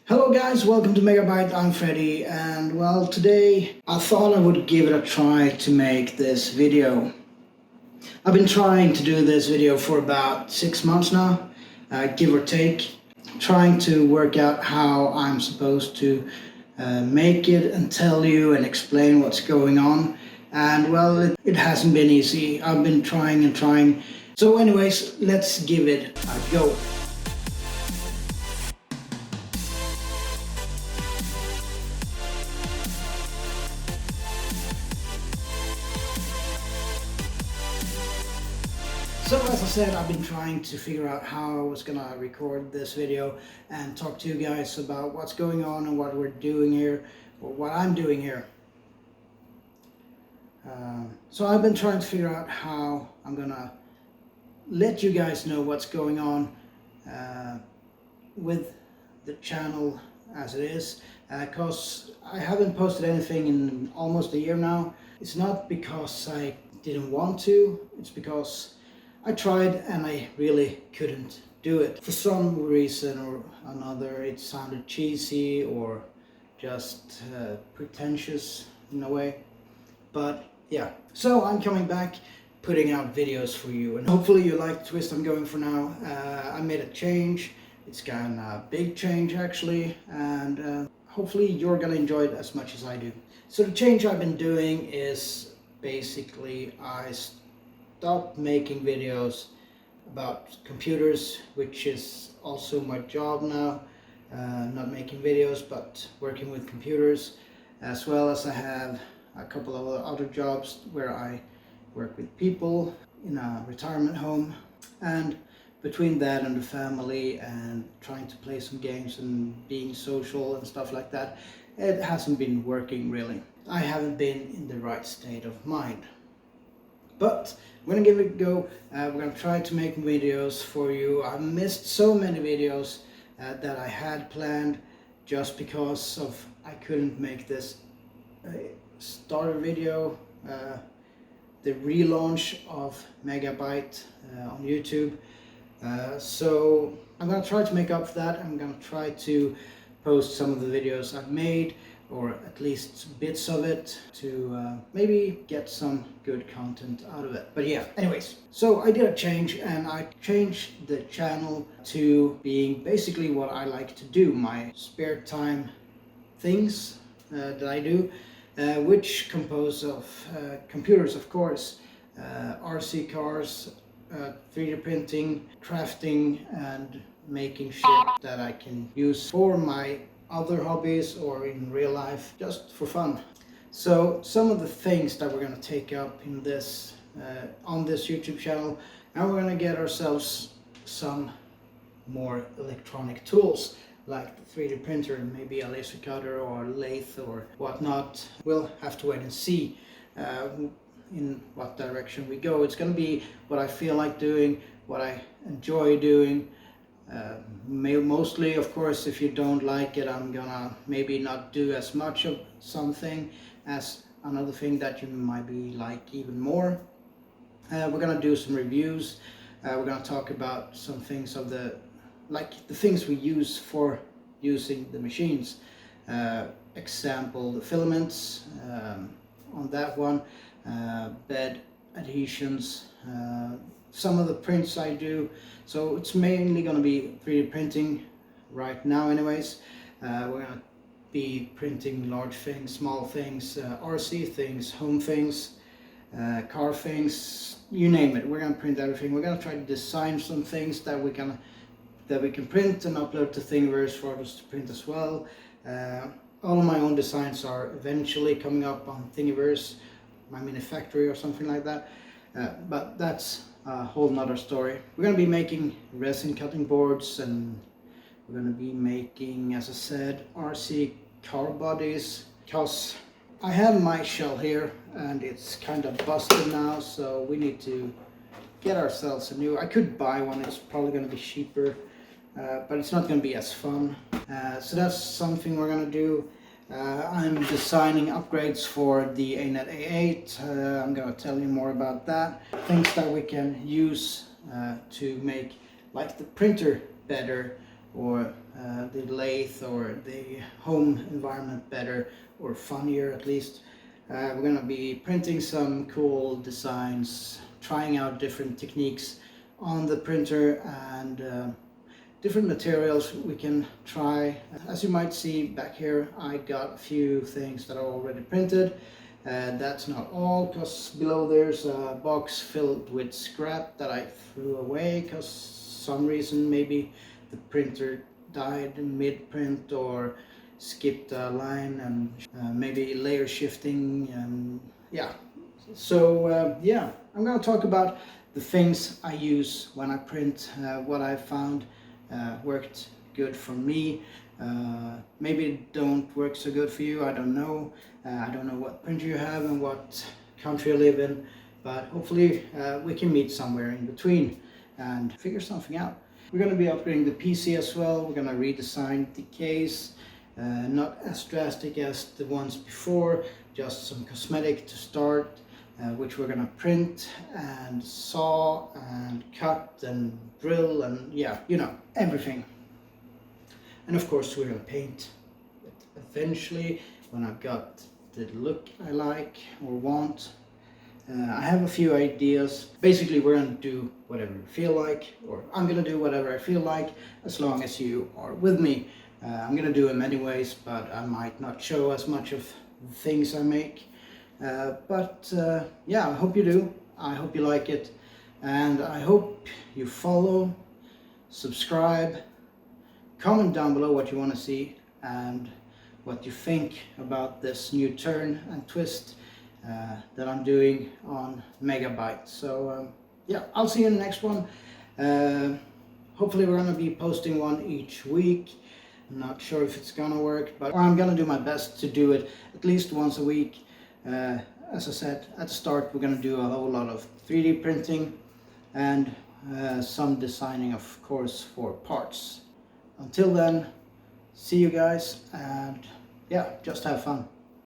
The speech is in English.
Hello guys, welcome to MegaBite. I'm Freddy, and well, today I thought I would give it a try to make this video. I've been trying to do this video for about 6 months now, give or take, trying to work out how I'm supposed to make it and tell you and explain what's going on. And well, it hasn't been easy. I've been trying and trying. So anyways, let's give it a go. So as I said, I've been trying to figure out how I was gonna record this video and talk to you guys about what's going on and what we're doing here, or what I'm doing here. So I've been trying to figure out how I'm gonna let you guys know what's going on with the channel as it is, because I haven't posted anything in almost a year now. It's not because I didn't want to, it's because I tried and I really couldn't do it. For some reason or another, it sounded cheesy or just pretentious in a way. But yeah, so I'm coming back, putting out videos for you, and hopefully you like the twist I'm going for now. I made a change. It's kind of a big change actually, and hopefully you're gonna enjoy it as much as I do. So the change I've been doing is basically I stopped making videos about computers, which is also my job now. Not making videos, but working with computers, as well as I have a couple of other jobs where I work with people in a retirement home, and between that and the family and trying to play some games and being social and stuff like that, it hasn't been working really. I haven't been in the right state of mind. But we're gonna give it a go. We're gonna try to make videos for you. I missed so many videos that I had planned just because of I couldn't make this starter video, the relaunch of MegaBite on YouTube. So I'm gonna try to make up for that. I'm gonna try to post some of the videos I've made, or at least bits of it, to maybe get some good content out of it. But yeah, anyways, so I did a change, and I changed the channel to being basically what I like to do, my spare time things that I do, which compose of computers, of course, RC cars, 3D printing, crafting, and making shit that I can use for my other hobbies or in real life, just for fun. So some of the things that we're going to take up in this on this YouTube channel, and we're going to get ourselves some more electronic tools like the 3D printer, maybe a laser cutter or lathe or whatnot. We'll have to wait and see in what direction we go. It's going to be what I feel like doing, what I enjoy doing. Mostly, of course, if you don't like it, I'm gonna maybe not do as much of something as another thing that you might be like even more. We're gonna do some reviews. We're gonna talk about some things of the things we use for using the machines. Example, the filaments on that one, bed adhesions, some of the prints I do. So it's mainly going to be 3D printing right now anyways. We're going to be printing large things, small things, RC things, home things, car things, you name it. We're going to print everything. We're going to try to design some things that we can print and upload to Thingiverse for others to print as well. All of my own designs are eventually coming up on Thingiverse, my mini factory or something like that. But that's a whole nother story. We're going to be making resin cutting boards, and we're going to be making, as I said, RC car bodies, because I have my shell here and it's kind of busted now, so we need to get ourselves a new. I could buy one, it's probably going to be cheaper, but it's not going to be as fun. So that's something we're going to do. I'm designing upgrades for the ANET A8. I'm going to tell you more about that. Things that we can use to make like the printer better, or the lathe or the home environment better, or funnier at least. We're gonna be printing some cool designs, trying out different techniques on the printer, and different materials we can try. As you might see back here, I got a few things that are already printed. That's not all, because below there's a box filled with scrap that I threw away because some reason maybe the printer died in mid-print or skipped a line, and maybe layer shifting, and yeah. So yeah, I'm gonna talk about the things I use when I print, what I found worked good for me. Maybe it don't work so good for you, I don't know. I don't know what printer you have and what country you live in, but hopefully we can meet somewhere in between and figure something out. We're going to be upgrading the PC as well. We're going to redesign the case, not as drastic as the ones before, just some cosmetic to start, which we're going to print and saw and cut and drill and yeah, you know, everything. And of course we're going to paint it eventually when I've got the look I like or want. I have a few ideas. Basically we're going to do whatever you feel like, or I'm going to do whatever I feel like, as long as you are with me. I'm going to do them anyways, but I might not show as much of the things I make. But yeah, I hope you do. I hope you like it, and I hope you follow, subscribe, comment down below what you want to see and what you think about this new turn and twist that I'm doing on MegaBite. So yeah, I'll see you in the next one. Hopefully we're going to be posting one each week. I'm not sure if it's gonna work, but I'm gonna do my best to do it at least once a week. As I said at the start, we're gonna do a whole lot of 3D printing and some designing, of course, for parts. Until then, see you guys, and yeah, just have fun.